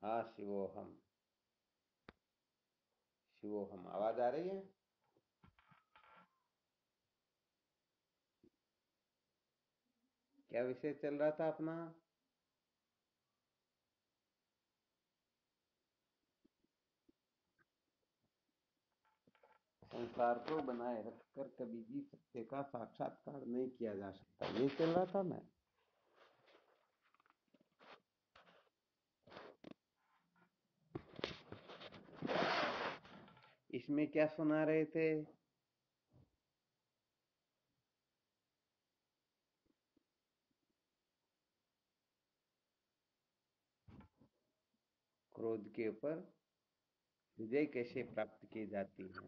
हाँ शिवोहम। शिवोहम आवाज आ रही है। क्या विषय चल रहा था अपना? संसार को बनाए रखकर कभी भी सत्य का साक्षात्कार नहीं किया जा सकता, ये चल रहा था ना। इसमें क्या सुना रहे थे? क्रोध के ऊपर विजय कैसे प्राप्त की जाती है,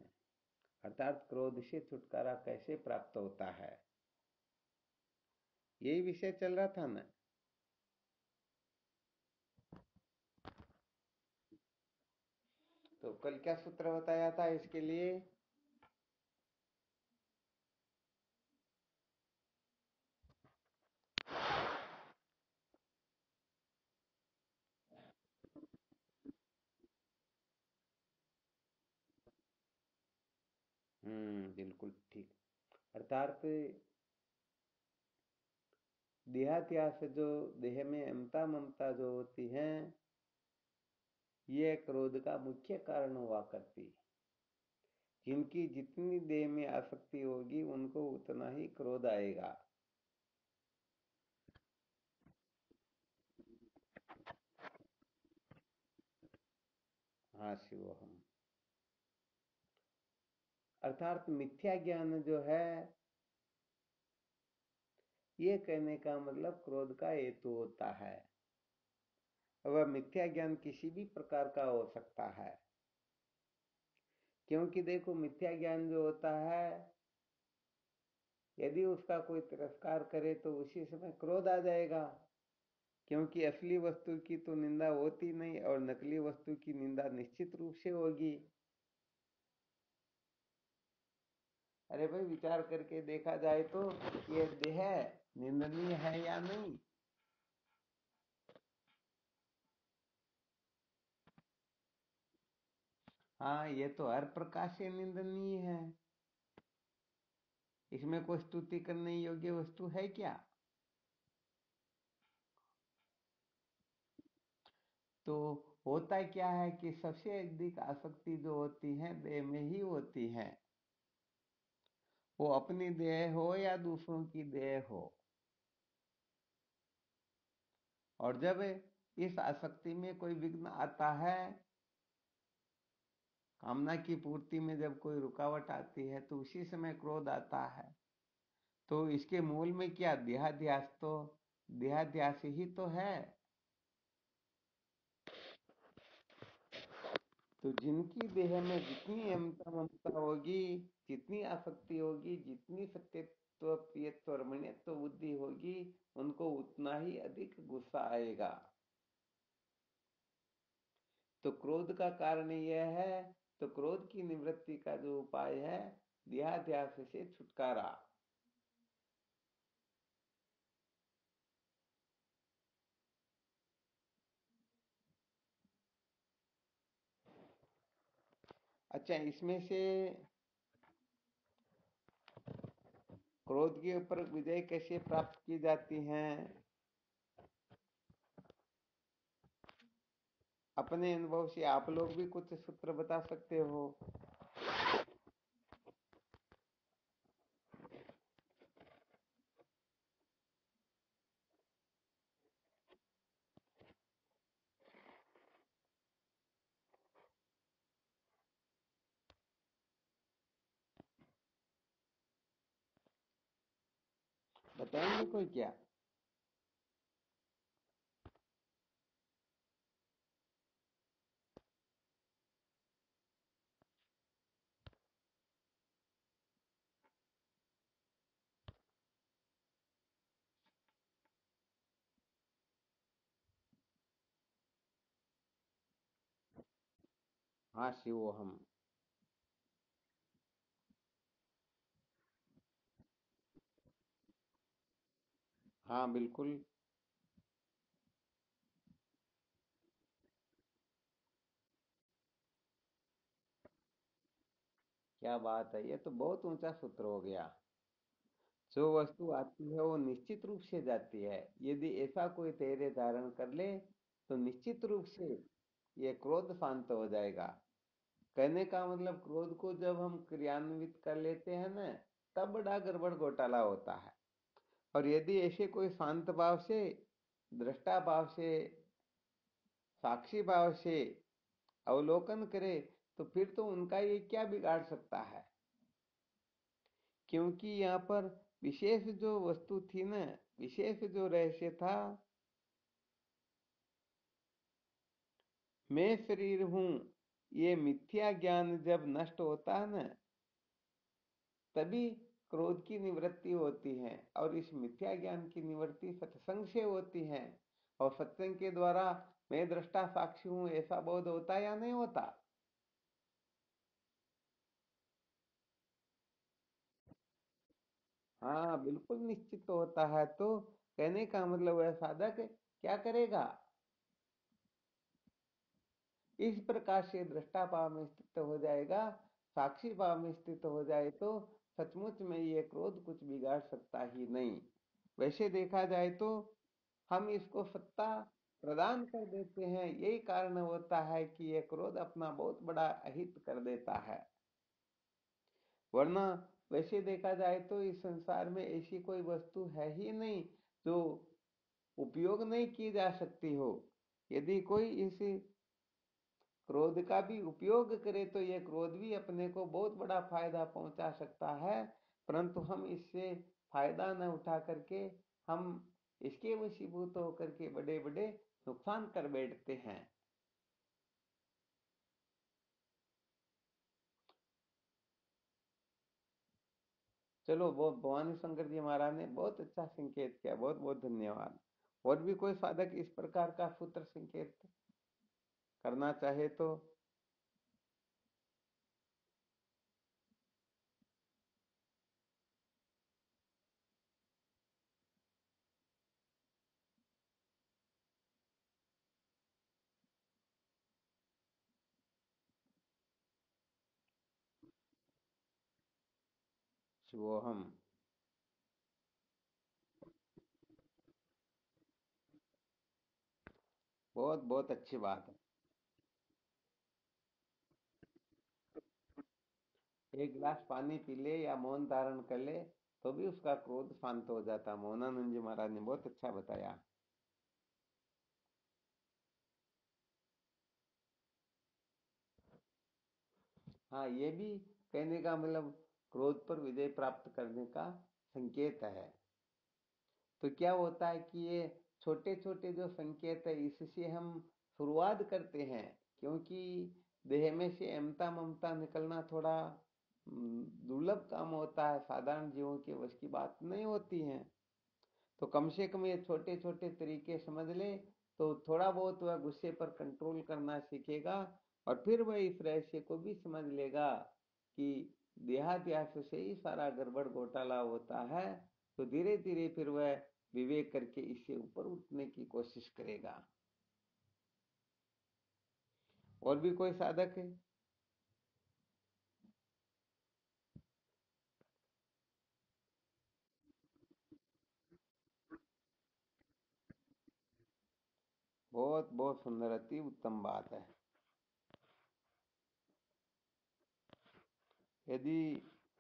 अर्थात क्रोध से छुटकारा कैसे प्राप्त होता है, यही विषय चल रहा था ना। तो कल क्या सूत्र बताया था इसके लिए? बिल्कुल ठीक। अर्थात देहात्यास, जो देह में अमता ममता जो होती है, ये क्रोध का मुख्य कारण हुआ करती। जिनकी जितनी देह में आसक्ति होगी उनको उतना ही क्रोध आएगा। हाँ शिवोहम। अर्थात मिथ्या ज्ञान जो है, ये कहने का मतलब क्रोध का हेतु होता है। वह मिथ्या ज्ञान किसी भी प्रकार का हो सकता है, क्योंकि देखो मिथ्या ज्ञान जो होता है, यदि उसका कोई तिरस्कार करे तो उसी समय क्रोध आ जाएगा, क्योंकि असली वस्तु की तो निंदा होती नहीं और नकली वस्तु की निंदा निश्चित रूप से होगी। अरे भाई, विचार करके देखा जाए तो ये देह निंदनीय है या नहीं? हाँ, ये तो हर प्रकार से निंदनीय है। इसमें कोई स्तुति करने योग्य वस्तु है क्या? तो होता क्या है कि सबसे अधिक आसक्ति जो होती है देह में ही होती है, वो अपनी देह हो या दूसरों की देह हो। और जब इस आसक्ति में कोई विघ्न आता है, कामना की पूर्ति में जब कोई रुकावट आती है, तो उसी समय क्रोध आता है। तो इसके मूल में क्या देहाध्यास, तो देहाध्यास ही तो है। तो जिनकी देह में जितनी अहमता ममता होगी, जितनी आसक्ति होगी, जितनी सत्यत्व प्रियत्व रमणीयत्व बुद्धि होगी, उनको उतना ही अधिक गुस्सा आएगा। तो क्रोध का कारण यह है। तो क्रोध की निवृत्ति का जो उपाय है, देहाध्यास से छुटकारा। अच्छा, इसमें से क्रोध के ऊपर विजय कैसे प्राप्त की जाती है, अपने अनुभव से आप लोग भी कुछ सूत्र बता सकते हो? बताएंगे कोई क्या? हाँ शिवो हम। हाँ बिल्कुल। क्या बात है, ये तो बहुत ऊंचा सूत्र हो गया। जो वस्तु आती है वो निश्चित रूप से जाती है। यदि ऐसा कोई धैर्य धारण कर ले तो निश्चित रूप से ये क्रोध शांत हो जाएगा। कहने का मतलब क्रोध को जब हम क्रियान्वित कर लेते हैं ना, तब बड़ा गड़बड़ घोटाला होता है। और यदि ऐसे कोई शांत भाव से, दृष्टा भाव से, साक्षी भाव से अवलोकन करे तो फिर तो उनका ये क्या बिगाड़ सकता है। क्योंकि यहाँ पर विशेष जो वस्तु थी ना, विशेष जो रहस्य था, मैं शरीर हूं, ये मिथ्या ज्ञान जब नष्ट होता है ना, तभी क्रोध की निवृत्ति होती है। और इस मिथ्या ज्ञान की निवृत्ति सत्संग से होती है। और सत्संग के द्वारा मैं दृष्टा साक्षी हूं ऐसा बोध होता या नहीं होता। हाँ बिल्कुल निश्चित तो होता है। तो कहने का मतलब है साधक क्या करेगा, इस प्रकार से दृष्टा भाव में स्थित हो जाएगा, साक्षी भाव में स्थित हो जाए तो सचमुच में ये क्रोध कुछ बिगाड़ सकता ही नहीं। वैसे देखा जाए तो हम इसको सत्ता प्रदान कर देते हैं, यही कारण होता है कि ये क्रोध अपना बहुत बड़ा अहित कर देता है। वरना वैसे देखा जाए तो इस संसार में ऐसी कोई वस्तु है ही नहीं जो उपयोग नहीं की जा सकती हो। यदि कोई इस क्रोध का भी उपयोग करे तो यह क्रोध भी अपने को बहुत बड़ा फायदा पहुंचा सकता है। परंतु हम इससे फायदा न उठा करके हम इसके वशीभूत होकर के बड़े बड़े नुकसान कर बैठते हैं। चलो, वो भवानी शंकर जी महाराज ने बहुत अच्छा संकेत किया, बहुत बहुत धन्यवाद। और भी कोई साधक इस प्रकार का सूत्र संकेत करना चाहे तो। शिवोहम। बहुत बहुत अच्छी बात है। एक गिलास पानी पी ले या मौन धारण कर ले तो भी उसका क्रोध शांत हो जाता। मोहनानंद जी महाराज ने बहुत अच्छा बताया। हाँ, ये भी कहने का मतलब क्रोध पर विजय प्राप्त करने का संकेत है। तो क्या होता है कि ये छोटे छोटे जो संकेत है इससे हम शुरुआत करते हैं। क्योंकि देह में से अहमता ममता निकलना थोड़ा दुर्लभ काम होता है, साधारण जीवों के वश की बात नहीं होती है। तो कम से कम ये छोटे छोटे तरीके समझ ले तो थोड़ा बहुत वह गुस्से पर कंट्रोल करना सीखेगा। और फिर वह इस रहस्य को भी समझ लेगा कि देहाध्यास से ही सारा गड़बड़ घोटाला होता है। तो धीरे धीरे फिर वह विवेक करके इससे ऊपर उठने की कोशिश करेगा। और भी कोई साधक है? बहुत बहुत सुंदर, अति उत्तम बात है। यदि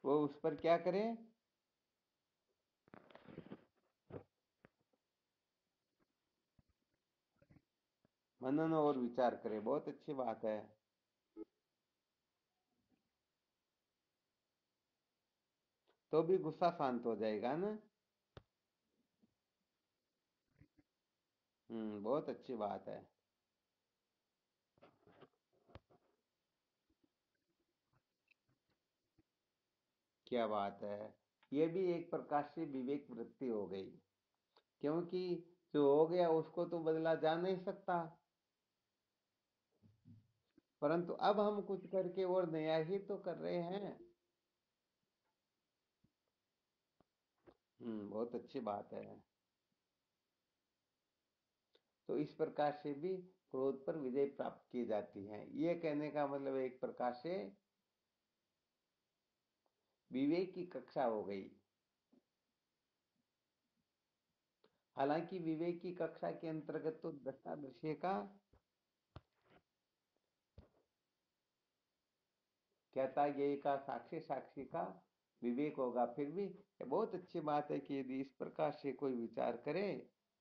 वो उस पर क्या करे, मनन और विचार करे, बहुत अच्छी बात है। तो भी गुस्सा शांत हो जाएगा ना। बहुत अच्छी बात है। क्या बात है। ये भी एक प्रकार से विवेक वृत्ति हो गई। क्योंकि जो हो गया उसको तो बदला जा नहीं सकता। परंतु अब हम कुछ करके और नया ही तो कर रहे हैं। बहुत अच्छी बात है। तो इस प्रकार से भी क्रोध पर विजय प्राप्त की जाती है। ये कहने का मतलब एक प्रकार से विवेक की कक्षा हो गई। हालांकि विवेक की कक्षा के अंतर्गत तो दृष्टा दृश्य का कहता ये का साक्षी साक्षी का विवेक होगा। फिर भी ये बहुत अच्छी बात है कि यदि इस प्रकार से कोई विचार करे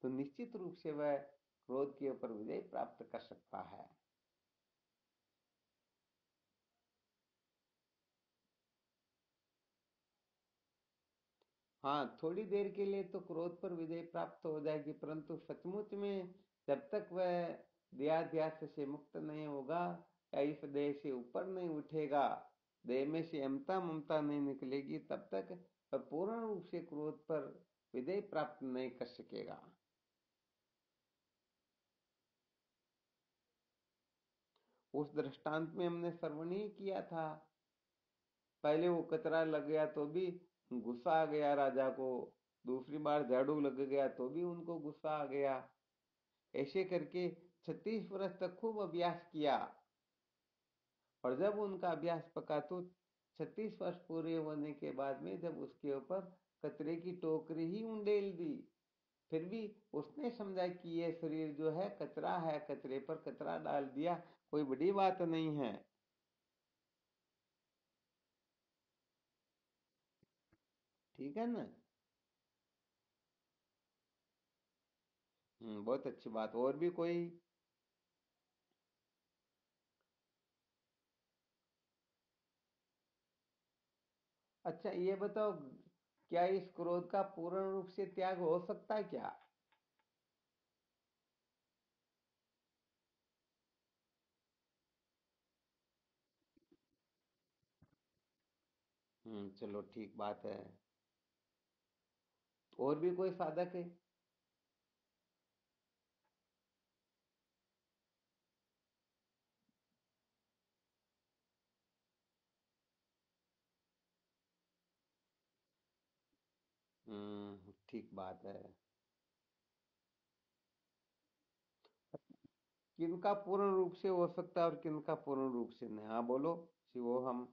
तो निश्चित रूप से वह क्रोध के ऊपर विजय प्राप्त कर सकता है। हाँ, थोड़ी देर के लिए तो क्रोध पर विजय प्राप्त हो जाएगी, परंतु सचमुच में जब तक वह देहाध्यास से मुक्त नहीं होगा या इस देह से ऊपर नहीं उठेगा, देह में से अमता ममता नहीं निकलेगी, तब तक वह पूर्ण रूप से क्रोध पर विजय प्राप्त नहीं कर सकेगा। उस दृष्टांत में हमने श्रवण ही किया था। पहले वो कचरा लग गया तो भी गुस्सा आ गया राजा को, दूसरी बार झाड़ू लग गया तो भी उनको गुस्सा आ गया। ऐसे करके 36 वर्ष तक खूब अभ्यास किया, और जब उनका अभ्यास पका तो 36 वर्ष पूरे होने के बाद में जब उसके ऊपर कचरे की टोकरी ही उंडेल दी, फिर भी उसने समझा कि ये शरीर जो है कचरा है, कचरे पर कचरा डाल दिया, कोई बड़ी बात नहीं है। ठीक है ना। बहुत अच्छी बात। और भी कोई? अच्छा ये बताओ, क्या इस क्रोध का पूर्ण रूप से त्याग हो सकता है क्या? चलो ठीक बात है। और भी कोई साधक है? ठीक बात है। किनका पूर्ण रूप से हो सकता है और किनका पूर्ण रूप से नहीं? हाँ बोलो। शिवो हम।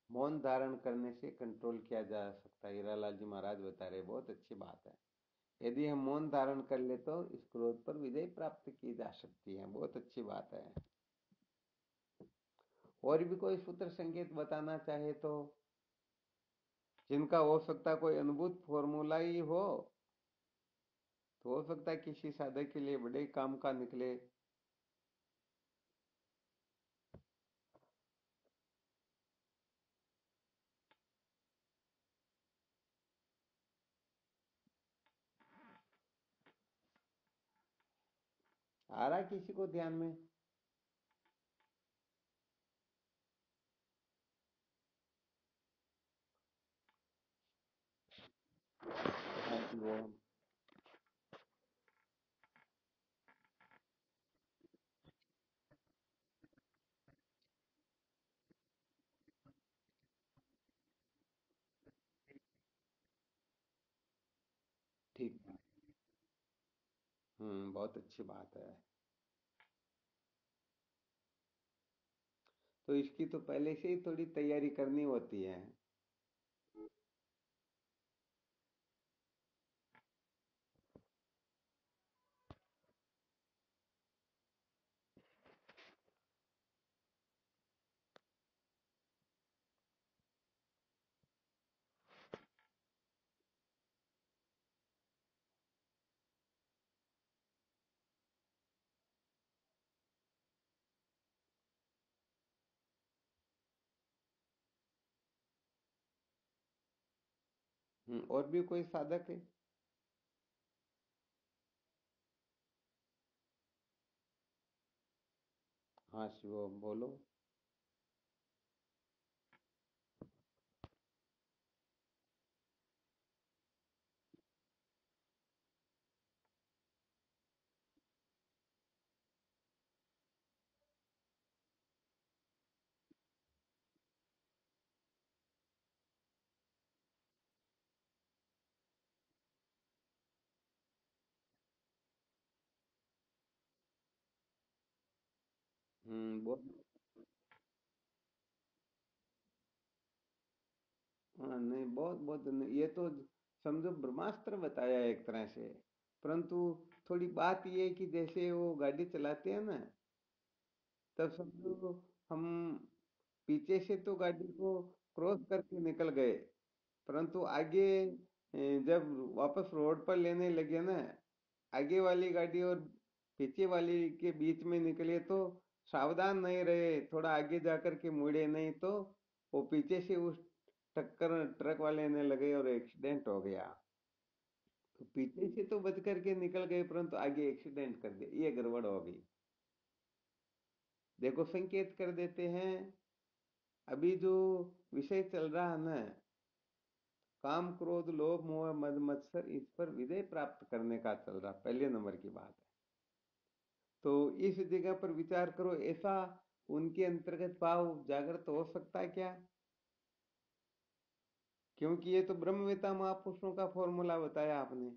मौन धारण करने से कंट्रोल किया जा सकता है, हीरालाल जी महाराज बता रहे, बहुत अच्छी बात है। यदि हम मौन धारण कर ले तो इस क्रोध पर विजय प्राप्त की जा सकती है, बहुत अच्छी बात है। और भी कोई सूत्र संकेत बताना चाहे तो, जिनका हो सकता कोई अनुभूत फॉर्मूला ही हो, तो हो सकता है किसी साधक के लिए बड़े काम का निकले। आ रहा है किसी को ध्यान में? हाँ जी, वो ठीक। बहुत अच्छी बात है। तो इसकी तो पहले से ही थोड़ी तैयारी करनी होती है। और भी कोई साधक है? हाँ शिव बोलो। बहुत। हाँ नहीं, बहुत बहुत ये तो समझो ब्रह्मास्त्र बताया एक तरह से। परंतु थोड़ी बात ये है कि जैसे वो गाड़ी चलाते हैं ना, तब समझो हम पीछे से तो गाड़ी को क्रॉस करके निकल गए, परंतु आगे जब वापस रोड पर लेने लगे ना, आगे वाली गाड़ी और पीछे वाली के बीच में निकले तो सावधान नहीं रहे, थोड़ा आगे जाकर के मुड़े नहीं तो वो पीछे से उस टक्कर ट्रक वाले ने लगे और एक्सीडेंट हो गया। तो पीछे से तो बच करके निकल गए, परंतु आगे एक्सीडेंट कर दिया, ये गड़बड़ हो गई। देखो संकेत कर देते हैं। अभी जो विषय चल रहा है ना, काम क्रोध लोभ मोह मद मत्सर, इस पर विजय प्राप्त करने का चल रहा, पहले नंबर की बात है। तो इस जगह पर विचार करो, ऐसा उनके अंतर्गत भाव जागृत हो सकता है क्या? क्योंकि ये तो ब्रह्मवेता महापुरुषों का फॉर्मूला बताया आपने।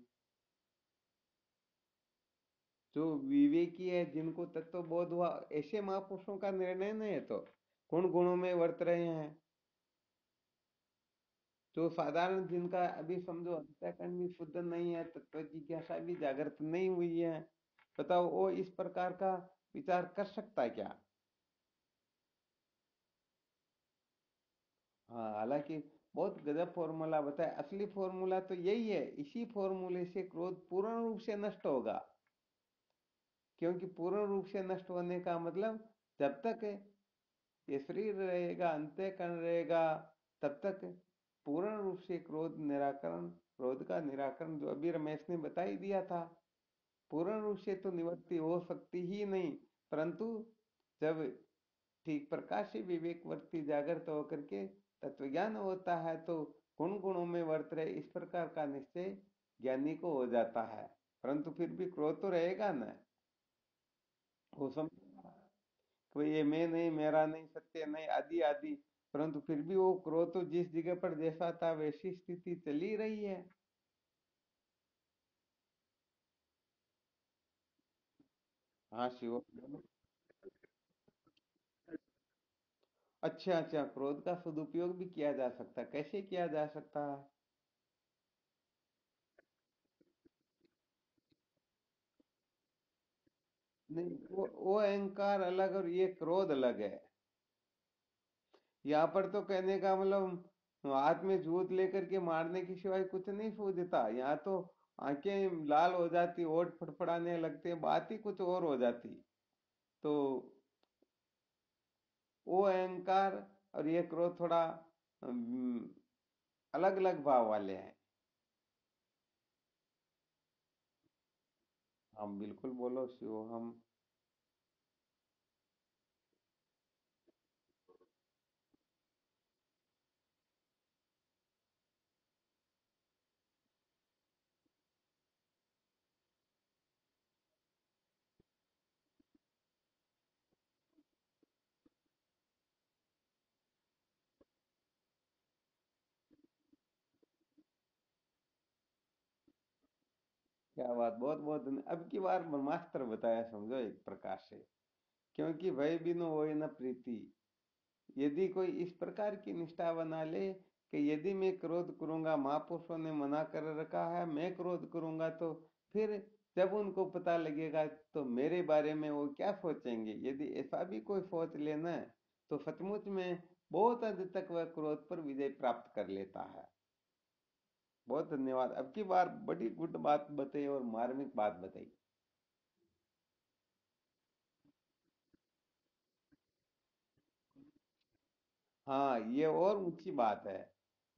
जो विवेकी है, जिनको तत्व बोध हुआ, ऐसे महापुरुषों का निर्णय नहीं है तो गुण गुणों में वर्त रहे हैं। जो साधारण जिनका अभी समझो अंतःकरण भी शुद्ध नहीं है, तत्व जिज्ञासा भी जागृत नहीं हुई है, बताओ वो इस प्रकार का विचार कर सकता है क्या? हाँ, हालांकि बहुत गजब फॉर्मूला बताया, असली फॉर्मूला तो यही है, इसी फॉर्मूले से क्रोध पूर्ण रूप से नष्ट होगा। क्योंकि पूर्ण रूप से नष्ट होने का मतलब, जब तक ये शरीर रहेगा, अंतःकरण रहेगा, तब तक पूर्ण रूप से क्रोध निराकरण, क्रोध का निराकरण जो अभी रमेश ने बता ही दिया था, पूर्ण रूप से तो निवृत्ति हो सकती ही नहीं। परंतु जब ठीक प्रकाश से विवेकवर्ती जागृत होकर के तत्वज्ञान होता है तो गुण गुणों में वर्त रहे, इस प्रकार का निश्चय ज्ञानी को हो जाता है। परंतु फिर भी क्रोध तो रहेगा ना, वो समझ कोई ये मैं नहीं, मेरा नहीं, सत्य नहीं, आदि आदि। परंतु फिर भी वो क्रोध तो जिस जगह पर जैसा था वैसी स्थिति चली रही है। हाँ शिव। अच्छा अच्छा, क्रोध का सदुपयोग भी किया जा सकता है, कैसे किया जा सकता है? नहीं, वो अहंकार अलग और ये क्रोध अलग है। यहाँ पर तो कहने का मतलब हाथ में जूत लेकर के मारने के सिवाय कुछ नहीं सूझता। यहाँ तो आंखें लाल हो जाती, होठ फड़फड़ाने लगते, बात ही कुछ और हो जाती। तो वो अहंकार और ये क्रोध थोड़ा अलग अलग भाव वाले हैं। हम बिल्कुल, बोलो शिव हम। क्या बात, बहुत बहुत अब की बार ब्रह्मास्त्र बताया समझो एक प्रकार से। क्योंकि भय बिनु होए न प्रीति। यदि कोई इस प्रकार की निष्ठा बना ले कि यदि मैं क्रोध करूंगा, महापुरुषों ने मना कर रखा है, मैं क्रोध करूंगा तो फिर जब उनको पता लगेगा तो मेरे बारे में वो क्या सोचेंगे, यदि ऐसा भी कोई सोच लेना, तो सचमुच में बहुत हद तक वह क्रोध पर विजय प्राप्त कर लेता है। बहुत धन्यवाद, अब की बार बड़ी गुड बात बताई और मार्मिक बात बताई। हाँ, ये और ऊंची बात है।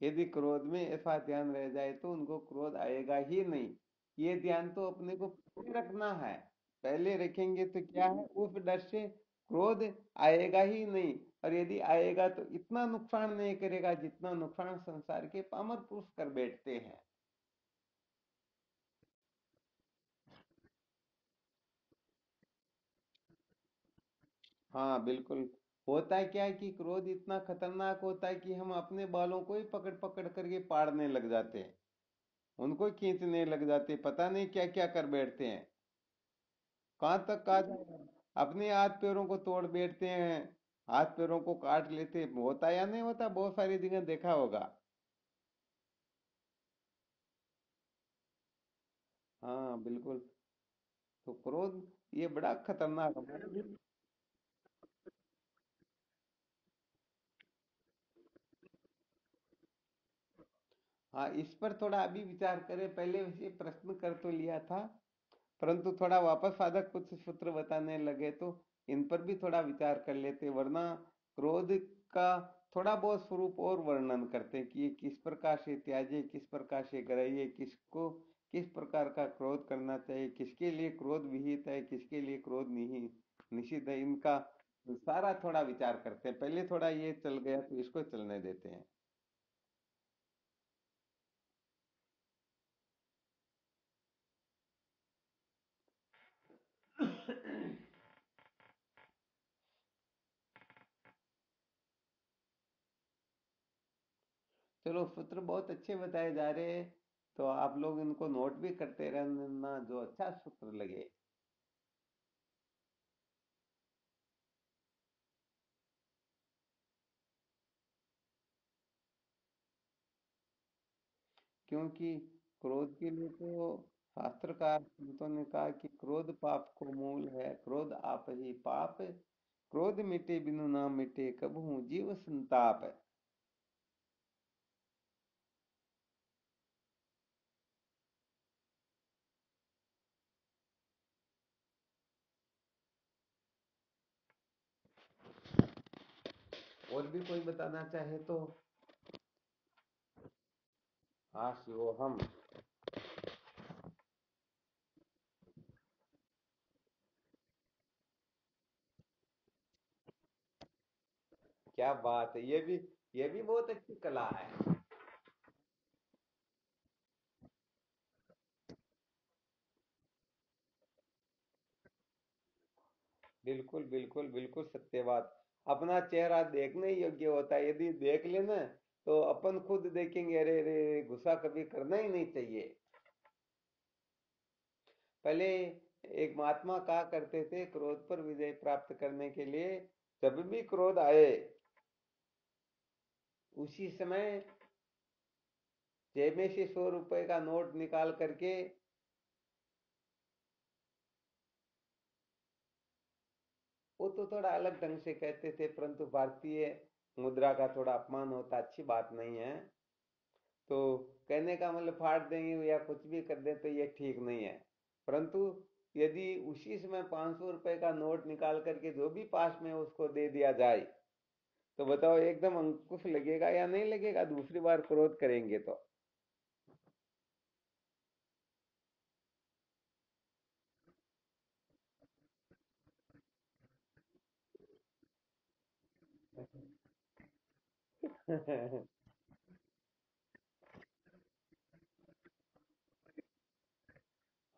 यदि क्रोध में ऐसा ध्यान रह जाए तो उनको क्रोध आएगा ही नहीं। ये ध्यान तो अपने को पहले रखना है। पहले रखेंगे तो क्या है, उस डर से क्रोध आएगा ही नहीं। और यदि आएगा तो इतना नुकसान नहीं करेगा जितना नुकसान संसार के पामर पुरुष कर बैठते हैं। हाँ बिल्कुल। होता है क्या है कि क्रोध इतना खतरनाक होता है कि हम अपने बालों को ही पकड़ पकड़ करके पाड़ने लग जाते हैं, उनको खींचने लग जाते हैं, पता नहीं क्या क्या कर बैठते हैं, कहाँ तक आ जाएगा। अपने हाथ पैरों को तोड़ बैठते हैं, हाथ पैरों को काट लेते हैं। होता या नहीं होता, बहुत सारी जगह देखा होगा। हाँ बिल्कुल। तो क्रोध ये बड़ा खतरनाक हमारे लिए। हाँ, इस पर थोड़ा अभी विचार करें। पहले वैसे प्रश्न कर तो लिया था, परंतु थोड़ा वापस साधक कुछ सूत्र बताने लगे तो इन पर भी थोड़ा विचार कर लेते, वरना क्रोध का थोड़ा बहुत स्वरूप और वर्णन करते कि ये किस प्रकार से त्याज्य, किस प्रकार से ग्राह्य, किसको किस प्रकार का क्रोध करना चाहिए, किसके लिए क्रोध विहित है, किसके लिए क्रोध निषिद्ध है, इनका सारा थोड़ा विचार करते हैं। पहले थोड़ा ये चल गया तो इसको चलने देते हैं। चलो, सूत्र बहुत अच्छे बताए जा रहे हैं, तो आप लोग इनको नोट भी करते रहना जो अच्छा सूत्र लगे। क्योंकि क्रोध के लिए तो शास्त्रकार संतों ने कहा कि क्रोध पाप को मूल है, क्रोध आप ही पाप, क्रोध मिटे बिनु ना मिटे कबहू जीव संताप। और भी कोई बताना चाहे तो। हाँ शिवो हम। क्या बात है, ये भी बहुत अच्छी कला है। बिल्कुल बिल्कुल बिल्कुल सत्य बात। अपना चेहरा देखने योग्य होता है, यदि देख लेना तो अपन खुद देखेंगे, अरे अरे गुस्सा कभी करना ही नहीं चाहिए। पहले एक महात्मा कहा करते थे, क्रोध पर विजय प्राप्त करने के लिए जब भी क्रोध आए उसी समय जेब में से 100 रुपए का नोट निकाल करके वो तो थोड़ा अलग ढंग से कहते थे, परंतु भारतीय मुद्रा का थोड़ा अपमान होता अच्छी बात नहीं है। तो कहने का मतलब फाड़ देंगे या कुछ भी कर दे तो ये ठीक नहीं है। परंतु यदि उसी समय 500 रुपए का नोट निकाल करके जो भी पास में है उसको दे दिया जाए, तो बताओ एकदम अंकुश लगेगा या नहीं लगेगा, दूसरी बार क्रोध करेंगे तो।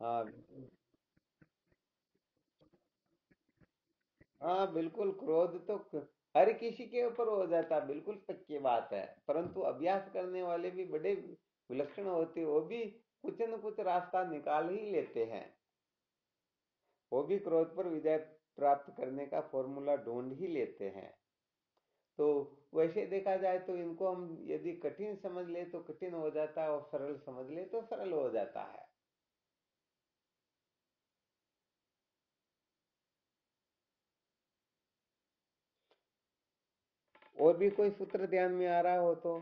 हाँ हाँ बिल्कुल, क्रोध तो हर किसी के ऊपर हो जाता, बिल्कुल पक्की बात है। परंतु अभ्यास करने वाले भी बड़े विलक्षण होते, वो भी कुछ न कुछ रास्ता निकाल ही लेते हैं। वो भी क्रोध पर विजय प्राप्त करने का फॉर्मूला ढूंढ ही लेते हैं। तो वैसे देखा जाए तो इनको हम यदि कठिन समझ ले तो कठिन हो जाता है, और सरल समझ ले तो सरल हो जाता है। और भी कोई सूत्र ध्यान में आ रहा हो तो।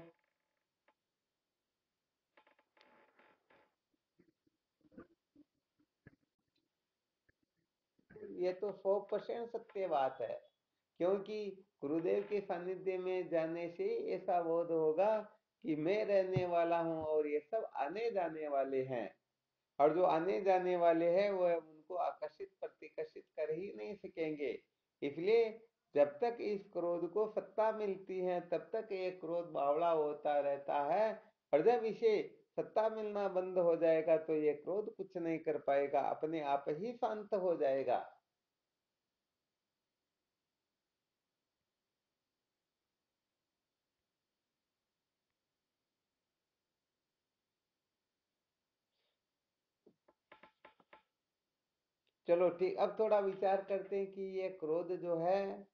ये तो 100% सत्य बात है। क्योंकि गुरुदेव के सानिध्य में जाने से ऐसा बोध होगा कि मैं रहने वाला हूँ और ये सब आने जाने वाले हैं। और जो आने जाने वाले हैं वो उनको आकर्षित प्रतिकर्षित कर ही नहीं सकेंगे। इसलिए जब तक इस क्रोध को सत्ता मिलती है तब तक ये क्रोध बावड़ा होता रहता है। और जब इसे सत्ता मिलना बंद हो जाएगा तो ये क्रोध कुछ नहीं कर पाएगा, अपने आप ही शांत हो जाएगा। चलो ठीक, अब थोड़ा विचार करते हैं कि ये क्रोध जो है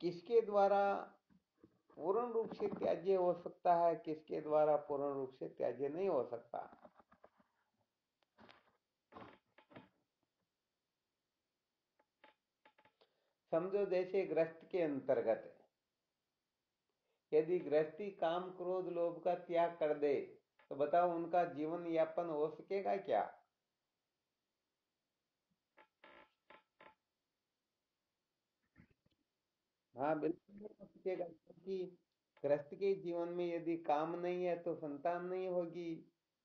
किसके द्वारा पूर्ण रूप से त्याज्य हो सकता है, किसके द्वारा पूर्ण रूप से त्याज्य नहीं हो सकता। समझो जैसे ग्रस्त के अंतर्गत यदि गृहस्थी काम क्रोध लोभ का त्याग कर दे तो बताओ उनका जीवन यापन हो सकेगा क्या? हाँ बिल्कुल नहीं हो सकेगा, क्योंकि गृहस्थ के जीवन में यदि काम नहीं है तो संतान नहीं होगी,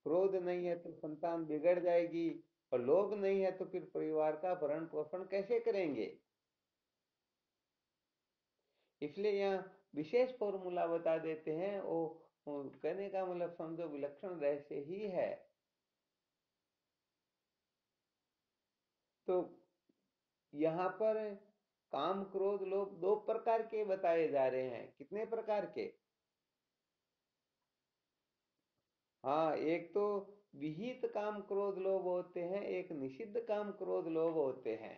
क्रोध नहीं है तो संतान बिगड़ जाएगी, और लोभ नहीं है तो फिर परिवार का भरण पोषण कैसे करेंगे? इसलिए यहाँ विशेष फॉर्मूला बता देते हैं वो कहने का मतलब समझो विलक्षण रहस्य ही है। तो यहाँ पर काम क्रोध लोभ दो प्रकार के बताए जा रहे हैं। कितने प्रकार के? हाँ, एक तो विहित काम क्रोध लोभ होते हैं, एक निषिद्ध काम क्रोध लोभ होते हैं।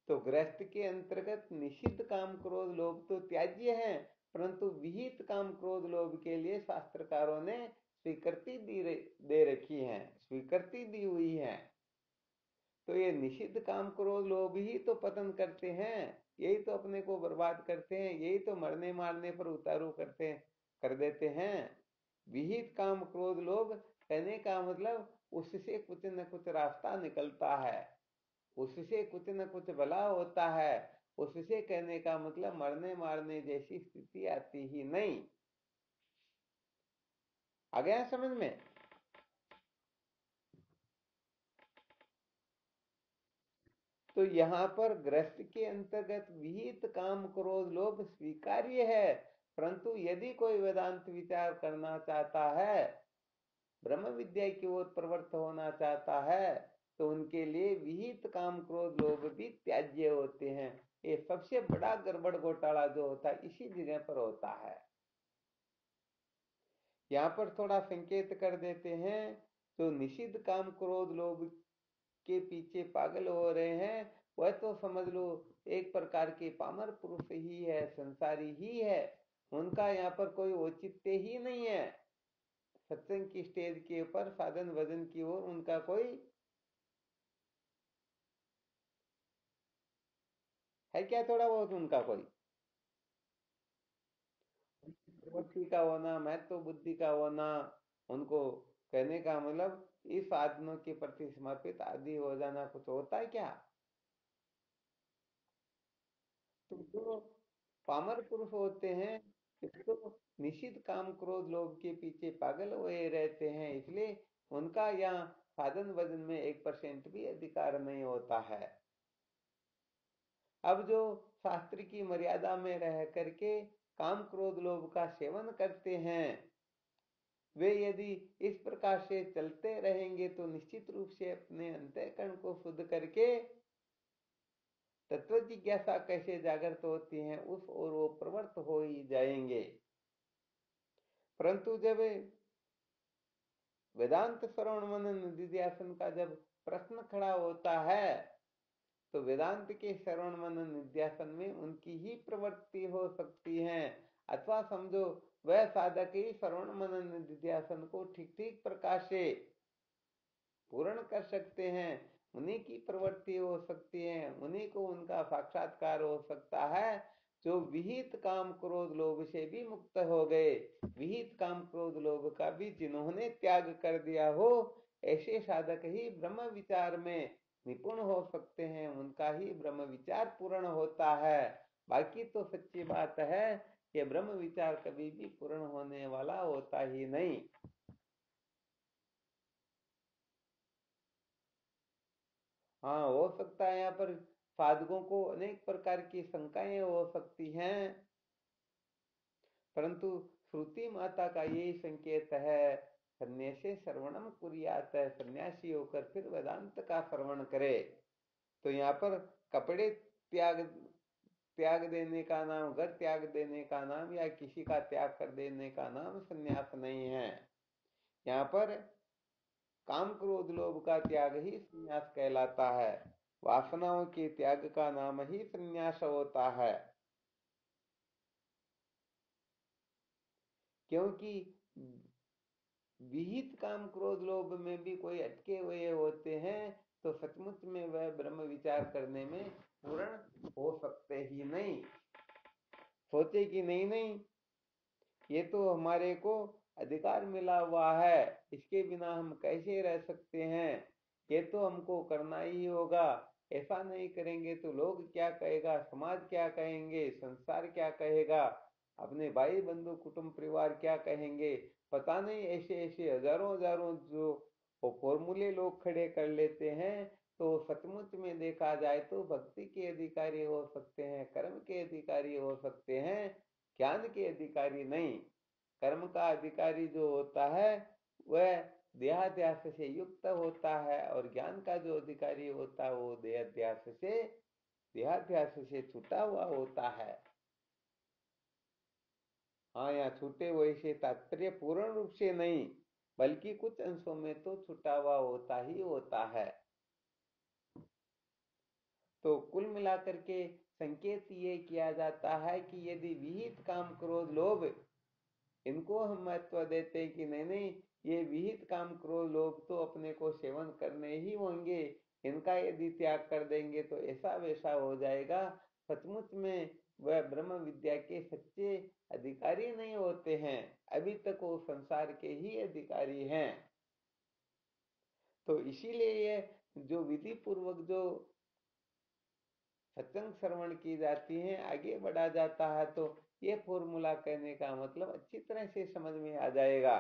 तो गृहस्थ के अंतर्गत निषिद्ध काम क्रोध लोभ तो त्याज्य है, परंतु विहित काम क्रोध लोभ के लिए शास्त्रकारों ने स्वीकृति दे रखी है, स्वीकृति दी हुई है। तो ये निषिद्ध काम क्रोध लोभ ही तो पतन करते हैं, यही तो अपने को बर्बाद करते हैं, यही तो मरने मारने पर उतारू करते कर देते हैं। विहित काम क्रोध लोभ कहने का मतलब उससे कुछ न कुछ रास्ता निकलता है, उससे कुछ न कुछ भला होता है, उससे कहने का मतलब मरने मारने जैसी स्थिति आती ही नहीं। आ गया समझ में? तो यहाँ पर गृहस्थ के अंतर्गत विहित काम क्रोध लोभ स्वीकार्य है, परंतु यदि कोई वेदांत विचार करना चाहता है, ब्रह्म विद्या की ओर प्रवृत्त होना चाहता है, तो उनके लिए विहित काम क्रोध लोभ भी त्याज्य होते हैं। ये सबसे बड़ा गड़बड़ घोटाला जो होता है इसी जगह पर होता है। यहाँ पर थोड़ा संकेत कर देते हैं, जो निषिद्ध काम क्रोध लोभ के पीछे पागल हो रहे हैं वह तो समझ लो एक प्रकार के पामर पुरुष ही है, संसारी ही है। उनका यहाँ पर कोई औचित्य ही नहीं है, सत्संग की स्टेज के ऊपर साधन भजन की ओर उनका कोई है क्या? थोड़ा बहुत उनका कोई प्रवृत्ति का होना, महत्व बुद्धि का होना, उनको कहने का मतलब इस साधनों के प्रति समर्पित आदि हो जाना कुछ होता है क्या? तो जो पामर पुरुष होते हैं तो निश्चित काम क्रोध लोभ के पीछे पागल हुए रहते हैं, इसलिए उनका यहाँ साधन भजन में 1% भी अधिकार नहीं होता है। अब जो शास्त्र की मर्यादा में रह करके काम क्रोध लोभ का सेवन करते हैं, वे यदि इस प्रकार से चलते रहेंगे तो निश्चित रूप से अपने अंतःकरण को शुद्ध करके तत्व जिज्ञासा कैसे जागृत होती है उस और वो प्रवृत्त हो ही जाएंगे। परंतु जब वेदांत श्रवण मनन निधिध्यासन का जब प्रश्न खड़ा होता है, तो वेदांत के श्रवण मनन निध्यासन में उनकी ही प्रवृत्ति हो सकती है, अथवा समझो वह साधक ही श्रवण मनन निध्यासन को ठीक ठीक प्रकार से पूर्ण कर सकते हैं, उन्हीं की प्रवृत्ति हो सकती है, उन्हीं को उनका साक्षात्कार हो सकता है जो विहित काम क्रोध लोभ से भी मुक्त हो गए, विहित काम क्रोध लोभ का भी जिन्होंने त्याग कर दिया हो, ऐसे साधक ही ब्रह्म विचार में निपुण हो सकते हैं, उनका ही ब्रह्म विचार पूर्ण होता है। बाकी तो सच्ची बात है कि ब्रह्म विचार कभी भी पूर्ण होने वाला होता ही नहीं। हाँ, हो सकता है यहाँ पर साधकों को अनेक प्रकार की शंकाएं हो सकती हैं, परंतु श्रुति माता का यही संकेत है, सन्यासी श्रवणम कुर्यात, सन्यासी होकर फिर वेदांत का श्रवण करे। तो यहाँ पर कपड़े त्याग त्याग देने का नाम, घर त्याग देने का नाम, या किसी का त्याग कर देने का नाम सन्यास नहीं है। यहाँ पर काम क्रोध लोभ का त्याग ही संन्यास कहलाता है। वासनाओं के त्याग का नाम ही संन्यास होता है। क्योंकि विहित काम क्रोध लोभ में भी कोई अटके हुए होते हैं, तो सचमुच में वह ब्रह्म विचार करने में पूर्ण हो सकते ही नहीं। सोचे कि नहीं नहीं, ये तो हमारे को अधिकार मिला हुआ है, इसके बिना हम कैसे रह सकते हैं, ये तो हमको करना ही होगा। ऐसा नहीं करेंगे तो लोग क्या कहेगा, समाज क्या कहेंगे, संसार क्या कहेगा, अपने भाई बंधु कुटुंब परिवार क्या कहेंगे। पता नहीं ऐसे ऐसे हजारों हजारों जो वो फॉर्मूले लोग खड़े कर लेते हैं। तो सचमुच में देखा जाए तो भक्ति के अधिकारी हो सकते हैं, कर्म के अधिकारी हो सकते हैं, ज्ञान के अधिकारी नहीं। कर्म का अधिकारी जो होता है वह देहाध्यास से युक्त होता है, और ज्ञान का जो अधिकारी होता है वो देहाध्यास से छूटा हुआ होता है। हाँ, यहाँ छूटे हुए से तात्पर्य पूर्ण रूप से नहीं, बल्कि कुछ अंशों में तो छूटा हुआ होता ही होता है। तो कुल मिलाकर के संकेत ये किया जाता है कि यदि विहित काम क्रोध लोभ इनको हम महत्व देते हैं कि नहीं नहीं, ये विहित काम क्रोध लोभ तो अपने को सेवन करने ही होंगे, इनका यदि त्याग कर देंगे तो ऐसा वैसा हो जाएगा, सचमुच में वह ब्रह्म विद्या के सच्चे अधिकारी नहीं होते हैं, अभी तक वो संसार के ही अधिकारी हैं। तो इसीलिए ये जो विधि पूर्वक जो सत्संग श्रवण की जाती है, आगे बढ़ा जाता है, तो ये फॉर्मूला कहने का मतलब अच्छी तरह से समझ में आ जाएगा।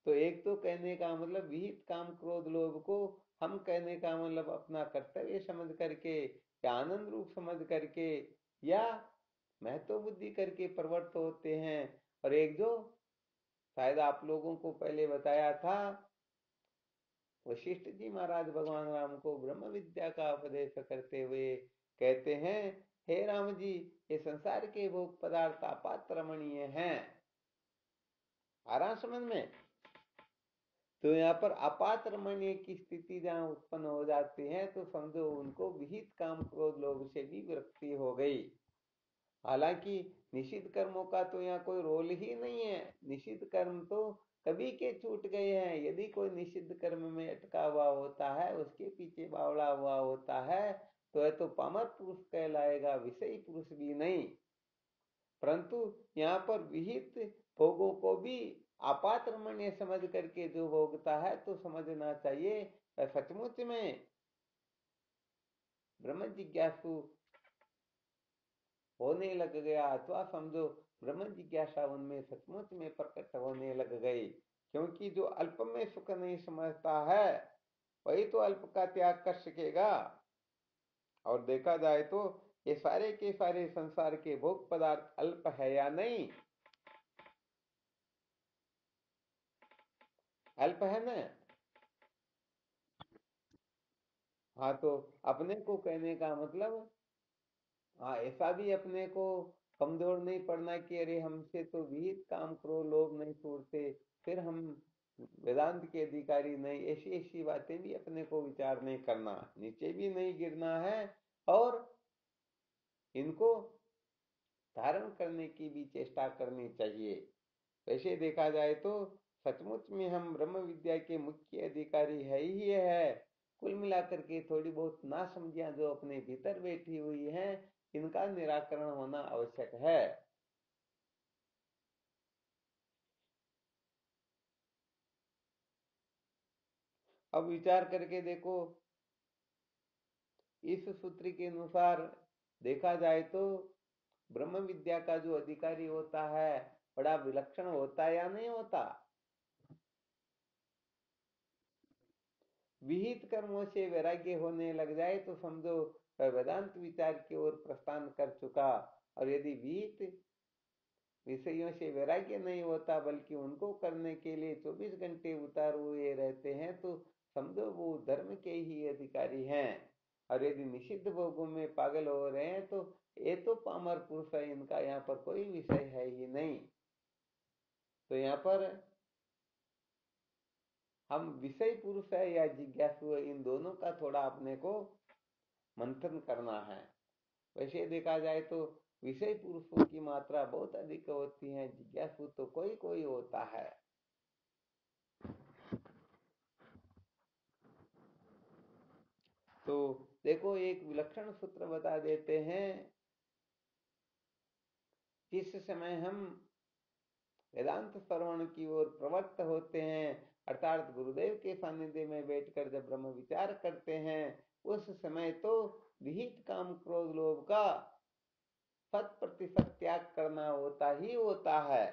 तो एक तो कहने का मतलब विहित काम क्रोध लोभ को हम कहने का मतलब अपना कर्तव्य समझ करके या आनंद रूप समझ करके या महत्व बुद्धि करके प्रवृत्त होते हैं। और एक जो शायद आप लोगों को पहले बताया था, वशिष्ठ जी महाराज भगवान राम को ब्रह्म विद्या का उपदेश करते हुए कहते हैं, हे राम जी, ये संसार के भोग पदार्थ आपात रमणीय हैं। आ रहा समझ में? तो यहाँ पर आपात रमणीय की स्थिति जहाँ उत्पन्न हो जाती है, तो समझो उनको विहित काम क्रोध लोभ से भी विरक्ति हो गई। हालांकि निषिद्ध कर्मों का तो यहाँ कोई रोल ही नहीं है, निषिद्ध कर्म तो कभी के छूट गए हैं। यदि कोई निषिद्ध कर्म में अटका हुआ होता है, उसके पीछे बावड़ा हुआ होता है, तो यह तो पामर पुरुष कहलाएगा, विषयी पुरुष भी नहीं। परंतु यहाँ पर विहित भोगों को भी आपात रमणीय समझ करके जो भोगता है, तो समझना चाहिए वह सचमुच में ब्रह्म जिज्ञासु होने लग गया, अथवा समझो ब्रह्म जिज्ञासा उनमें सचमुच में प्रकट होने लग गई। क्योंकि जो अल्प में सुख नहीं समझता है, वही तो अल्प का त्याग कर सकेगा। और देखा जाए तो ये सारे के सारे संसार के भोग पदार्थ अल्प है या नहीं? अल्प है ना? हाँ, तो अपने को कहने का मतलब, हाँ, ऐसा भी अपने को कमजोर नहीं पड़ना कि अरे हमसे तो विहित काम क्रोध लोभ नहीं छूटते, फिर हम वेदांत के अधिकारी नहीं, ऐसी ऐसी बातें भी अपने को विचार नहीं करना, नीचे भी नहीं गिरना है, और इनको धारण करने की भी चेष्टा करनी चाहिए। वैसे देखा जाए तो सचमुच में हम ब्रह्म विद्या के मुख्य अधिकारी है ही है। कुल मिलाकर के थोड़ी बहुत नासमझियां जो अपने भीतर बैठी हुई हैं, इनका निराकरण होना आवश्यक है। अब विचार करके देखो, इस सूत्र के अनुसार देखा जाए तो ब्रह्म विद्या का जो अधिकारी होता है बड़ा विलक्षण होता है या नहीं होता? विहित कर्मों से वैराग्य होने लग जाए तो समझो वह वेदांत विचार की ओर प्रस्थान कर चुका। और यदि विहित विषयों से वैराग्य नहीं होता, बल्कि उनको करने के लिए 24 घंटे उतार हुए रहते हैं, तो समझो वो धर्म के ही अधिकारी हैं। और यदि निषिद्ध भोगों में पागल हो रहे हैं, तो ये तो पामर पुरुष है, इनका यहाँ पर कोई विषय है ही नहीं। तो यहाँ पर हम विषय पुरुष है या जिज्ञासु है, इन दोनों का थोड़ा अपने को मंथन करना है। वैसे देखा जाए तो विषय पुरुषों की मात्रा बहुत अधिक होती है, जिज्ञासु तो कोई कोई होता है। तो देखो एक विलक्षण सूत्र बता देते हैं। जिस समय हम वेदांत श्रवण की ओर प्रवृत्त होते हैं, अर्थात गुरुदेव के सानिध्य में बैठकर जब ब्रह्म विचार करते हैं, उस समय तो विहित काम क्रोध लोभ का 100% त्याग करना होता ही होता है।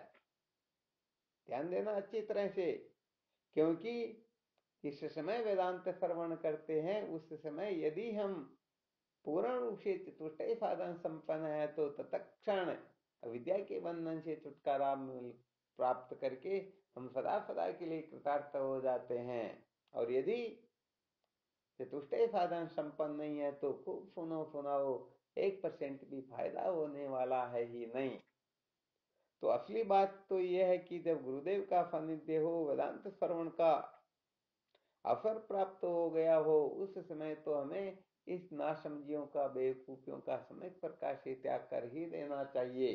ध्यान देना अच्छी तरह से, क्योंकि जिस समय वेदांत श्रवण करते हैं उस समय यदि हम पूर्ण रूप से चतुष्टय साधन संपन्न है तो तत्क्षण अविद्या के बंधन से छुटकारा प्राप्त करके हम सदा सदा के लिए कृतार्थ हो जाते हैं। और यदि चतुष्टय साधन संपन्न नहीं है तो खूब सुनो सुनाओ, 1% भी फायदा होने वाला है ही नहीं। तो असली बात तो यह है कि जब गुरुदेव का सानिध्य हो, वेदांत श्रवण का अवसर प्राप्त हो गया हो, उस समय तो हमें इस नासमझियों का, बेवकूफियों का समय प्रकाश से त्याग कर ही देना चाहिए।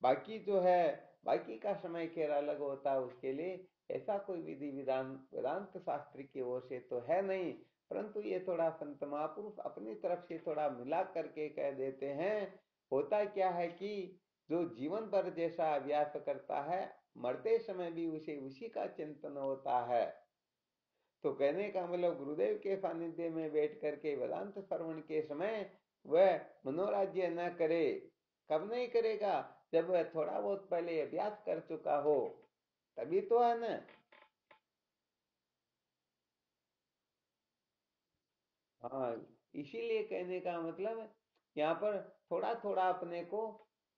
बाकी जो है, बाकी का समय खेल अलग होता है, उसके लिए ऐसा कोई विधि विधान वेदांत शास्त्र की ओर से तो है नहीं, परंतु ये थोड़ा संत महापुरुष अपनी तरफ से थोड़ा मिला करके कह देते हैं। होता क्या है कि जो जीवन भर जैसा अभ्यास करता है, मरते समय भी उसे उसी का चिंतन होता है। तो कहने का मतलब गुरुदेव के सानिध्य में बैठ करके वेदांत श्रवण के समय वह मनोराज्य न करे। कब नहीं करेगा? जब वह थोड़ा बहुत पहले अभ्यास कर चुका हो, तभी तो है ना। हाँ, इसीलिए कहने का मतलब यहाँ पर थोड़ा थोड़ा अपने को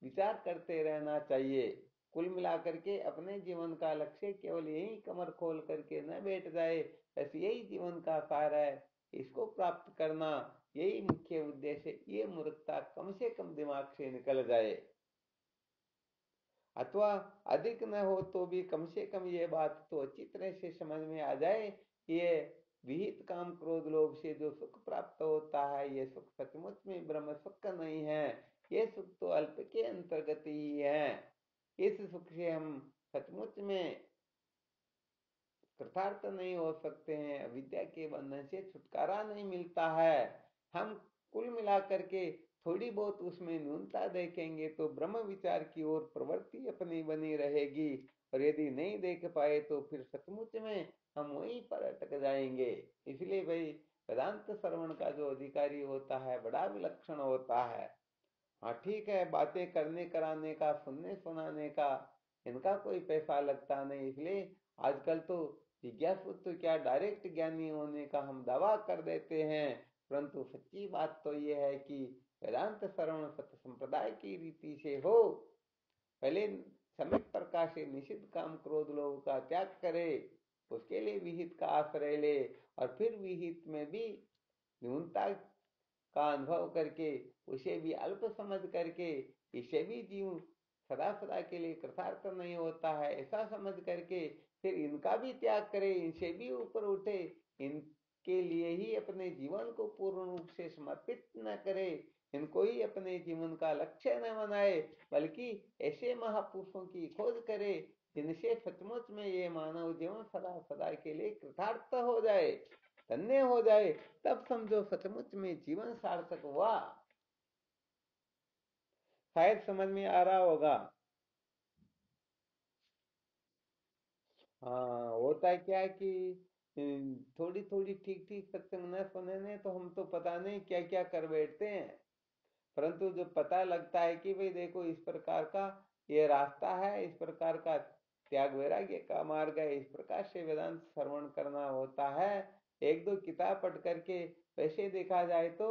विचार करते रहना चाहिए। कुल मिलाकर के अपने जीवन का लक्ष्य केवल यही कमर खोल करके न बैठ जाए, बस यही जीवन का सार है, इसको प्राप्त करना यही मुख्य उद्देश्य है। ये मूर्खता कम से कम दिमाग से निकल जाए, अथवा अधिक न हो तो भी कम से कम ये बात तो अच्छी तरह से समझ में आ जाए, ये विहित काम क्रोध लोभ से जो सुख प्राप्त होता है, ये सुख सचमुच में ब्रह्म सुख नहीं है, ये सुख तो अल्प के अंतर्गत ही है। इस सुख से हम सचमुच में कृतार्थ नहीं हो सकते हैं, अविद्या के बंधन से छुटकारा नहीं मिलता है। हम कुल मिलाकर के थोड़ी बहुत उसमें न्यूनता देखेंगे तो ब्रह्म विचार की ओर प्रवृत्ति अपनी बनी रहेगी, और यदि नहीं देख पाए तो फिर सचमुच में हम वहीं पर अटक जाएंगे। इसलिए भाई वेदांत श्रवण का जो अधिकारी होता है बड़ा विलक्षण होता है। हाँ ठीक है, बातें करने कराने का, सुनने सुनाने का इनका कोई पैसा लगता नहीं, इसलिए आजकल तो जिज्ञासु तो क्या डायरेक्ट ज्ञानी होने का हम दावा कर देते हैं, परंतु सच्ची बात तो यह है कि वेदांत श्रवण सत्य संप्रदाय की रीति से हो, पहले सम्यक प्रकार से निषिद्ध काम क्रोध लोभ का त्याग करे, उसके लिए विहित का आश्रय ले, और फिर विहित में भी न्यूनता का अनुभव करके उसे भी अल्प समझ करके इसे भी जीव सदा सदा के लिए कृतार्थ नहीं होता है ऐसा समझ करके फिर इनका भी त्याग करे, इनसे भी ऊपर उठे, इनके लिए ही अपने जीवन को पूर्ण रूप से समर्पित न करे, इनको ही अपने जीवन का लक्ष्य न बनाए, बल्कि ऐसे महापुरुषों की खोज करे जिनसे सचमुच में ये मानव जीवन सदा सदा के लिए कृतार्थ हो जाए, धन्य हो जाए, तब समझो सचमुच में जीवन सार्थक हुआ। शायद समझ में आ रहा होगा। हाँ, होता है क्या है कि थोड़ी थोड़ी ठीक ठीक सत्संग न सुने ने तो हम तो पता नहीं क्या क्या कर बैठते हैं, परंतु जो पता लगता है कि भाई देखो इस प्रकार का ये रास्ता है, इस प्रकार का त्याग वैराग्य का मार्ग है, इस प्रकार से वेदांत श्रवण करना होता है। एक दो किताब पढ़ करके वैसे देखा जाए तो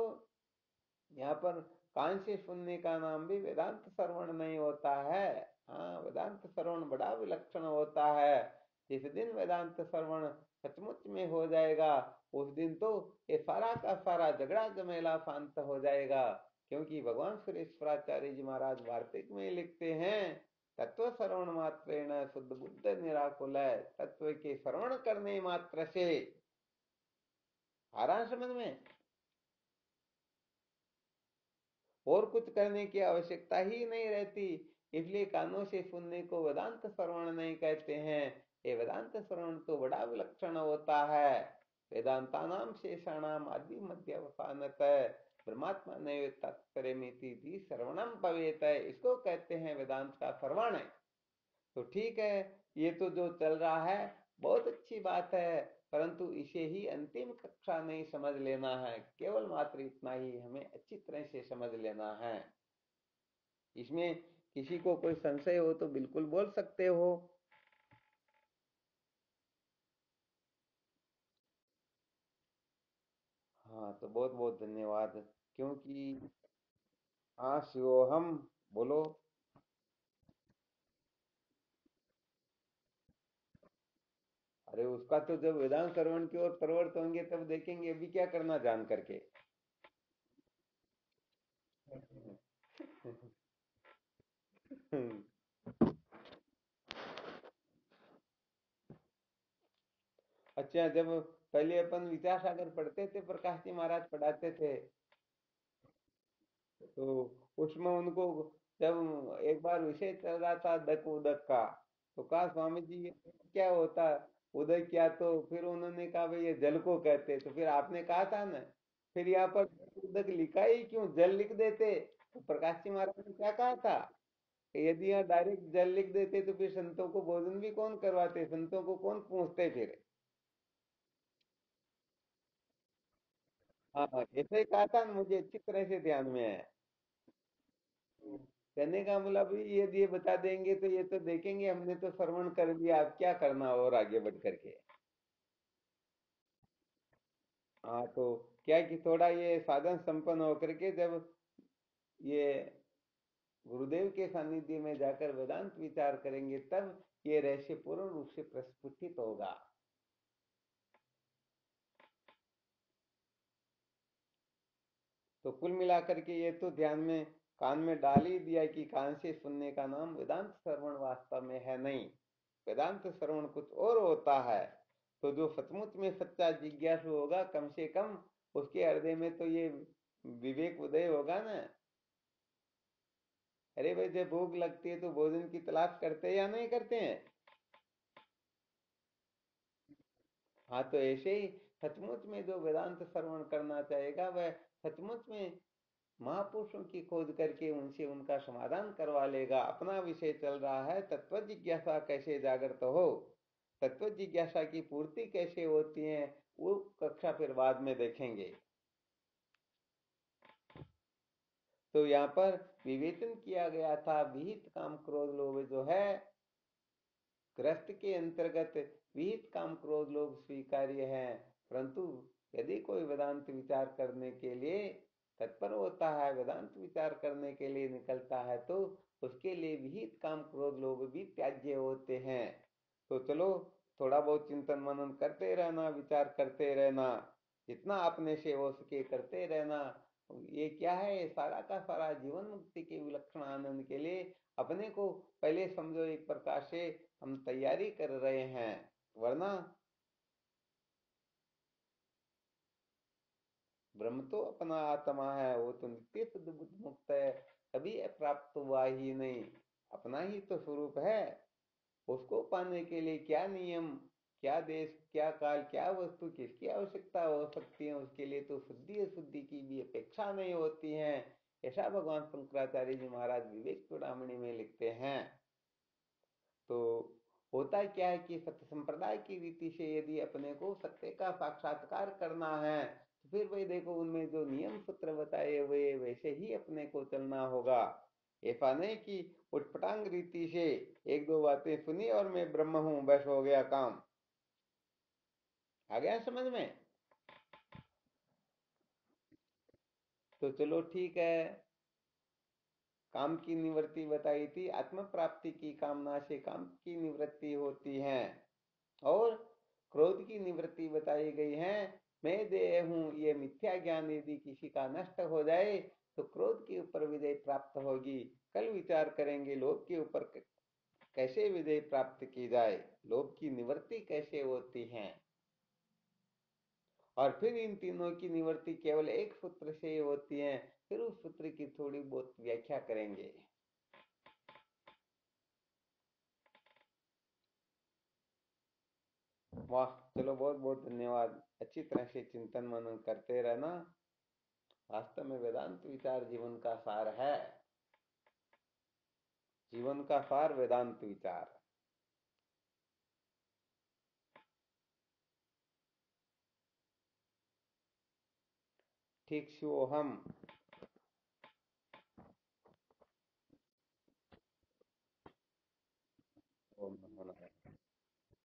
यहाँ पर कान से सुनने का नाम भी वेदांत श्रवण नहीं होता है। हाँ, वेदांत श्रवण बड़ा विलक्षण होता है। जिस दिन वेदांत श्रवण सचमुच में हो जाएगा, उस दिन तो ये सारा का सारा झगड़ा झमेला शांत हो जाएगा, क्योंकि भगवान सुरेश्वराचार्य जी महाराज वार्तिक में लिखते हैं तत्व श्रवण मात्रेण शुद्ध बुद्ध निराकुल है। तत्व के श्रवण करने मात्र से, आ रहा है समझ में, और कुछ करने की आवश्यकता ही नहीं रहती। इसलिए कानों से सुनने को वेदांत श्रवण नहीं कहते हैं। ये वेदांत श्रवण तो बड़ा विलक्षण होता है। वेदांता नाम शेषाणाम आदि मध्यवसानत ब्रह्मात्मा नैव तात्पर्यमिति श्रवणम भवेत है, इसको कहते हैं वेदांत का श्रवण है। तो ठीक है, ये तो जो चल रहा है बहुत अच्छी बात है, परंतु इसे ही अंतिम कक्षा नहीं समझ लेना है, केवल मात्र इतना ही हमें अच्छी तरह से समझ लेना है। इसमें किसी को कोई संशय हो तो बिल्कुल बोल सकते हो। हाँ, तो बहुत बहुत धन्यवाद। क्योंकि हाँ शिवोहम, बोलो। अरे उसका तो जब वेदांत श्रवण की ओर प्रवृत्त होंगे तब देखेंगे, अभी क्या करना जान करके। अच्छा, जब पहले अपन विचार सागर पढ़ते थे, प्रकाश जी महाराज पढ़ाते थे, तो उसमें उनको जब एक बार विषय चल रहा था दक उदक का, तो कहा स्वामी जी ये क्या होता है, उदक क्या, तो फिर उन्होंने कहा भाई ये जल को कहते, तो फिर आपने कहा था ना, फिर यहाँ पर उदक लिखा ही क्यों, जल लिख देते। तो प्रकाश जी महाराज ने क्या कहा था कि यदि यहाँ डायरेक्ट जल लिख देते तो फिर संतों को भोजन भी कौन करवाते, संतों को कौन पूछते फिर। हाँ ऐसे ही कहा था ना, मुझे अच्छी तरह से ध्यान में है। कहने का मतलब भी ये बता देंगे तो ये तो देखेंगे हमने तो श्रवण कर लिया, अब क्या करना और आगे बढ़ करके। हाँ, तो क्या कि थोड़ा ये साधन संपन्न होकर के जब ये गुरुदेव के सानिध्य में जाकर वेदांत विचार करेंगे तब ये रहस्य पूर्ण रूप से प्रस्फुटित होगा। तो कुल मिलाकर के ये तो ध्यान में कान में डाल ही दिया कि कान से सुनने का नाम वेदांत श्रवण वास्तव में है नहीं। वेदांत श्रवण कुछ और होता है। तो जो सचमुच में सच्चा जिज्ञासु होगा, कम से कम उसके हृदय में तो ये विवेक उदय होगा ना। अरे भाई, जब भूख लगती है तो भोजन की तलाश करते हैं या नहीं करते हैं। हाँ, तो ऐसे ही सचमुच में जो वेदांत श्रवण करना चाहेगा वह सचमुच में महापुरुषों की खोज करके उनसे उनका समाधान करवा लेगा। अपना विषय चल रहा है तत्व जिज्ञासा कैसे जागृत हो, तत्व जिज्ञासा की पूर्ति कैसे होती है, वो कक्षा फिर बाद में देखेंगे। तो यहाँ पर विवेचन किया गया था, विहित काम क्रोध लोभ जो है ग्रस्त के अंतर्गत, विहित काम क्रोध लोभ स्वीकार्य है, परंतु यदि कोई वेदांत विचार करने के लिए तत्पर होता है, वेदांत विचार करने के लिए निकलता है, तो उसके लिए विहित काम क्रोध लोभ भी त्याज्य होते हैं। तो चलो, थोड़ा बहुत चिंतन मनन करते रहना, विचार करते रहना, जितना अपने से हो सके करते रहना। ये क्या है, ये सारा का सारा जीवन मुक्ति के विलक्षण आनंद के लिए अपने को पहले समझो एक प्रकार से हम तैयारी कर रहे हैं। वरना ब्रह्म तो अपना आत्मा है, वो तो नित्य शुद्ध बुद्ध मुक्त है, कभी प्राप्त हुआ ही नहीं, अपना ही तो स्वरूप है। उसको पाने के लिए क्या नियम, क्या देश, क्या काल, क्या वस्तु, किसकी आवश्यकता हो सकती है, उसके लिए तो शुद्धि अशुद्धि की भी अपेक्षा नहीं होती है। ऐसा भगवान शंकराचार्य जी महाराज विवेक चूड़ामणि में लिखते हैं। तो होता क्या है कि सत्य संप्रदाय की रीति से यदि अपने को सत्य का साक्षात्कार करना है तो फिर भाई देखो, उनमें जो नियम सूत्र बताए हुए वैसे ही अपने को चलना होगा। ऐसा नहीं कि उटपटांग रीति से एक दो बातें सुनी और मैं ब्रह्म हूं बस हो गया काम। आ गया समझ में। तो चलो ठीक है, काम की निवृत्ति बताई थी, आत्म प्राप्ति की कामना से काम की निवृत्ति होती है, और क्रोध की निवृत्ति बताई गई है। मैं देह हूं, ये मिथ्या ज्ञान यदि किसी का नष्ट हो जाए तो क्रोध के ऊपर विजय प्राप्त होगी। कल विचार करेंगे लोभ के ऊपर कैसे विजय प्राप्त की जाए, लोभ की निवृत्ति कैसे होती है, और फिर इन तीनों की निवृत्ति केवल एक सूत्र से ही होती है, फिर उस सूत्र की थोड़ी बहुत व्याख्या करेंगे। वाह, चलो बहुत बहुत धन्यवाद। अच्छी तरह से चिंतन मनन करते रहना। वास्तव में वेदांत विचार जीवन का सार है। जीवन का सार वेदांत विचार। ठीक, शिवोहम।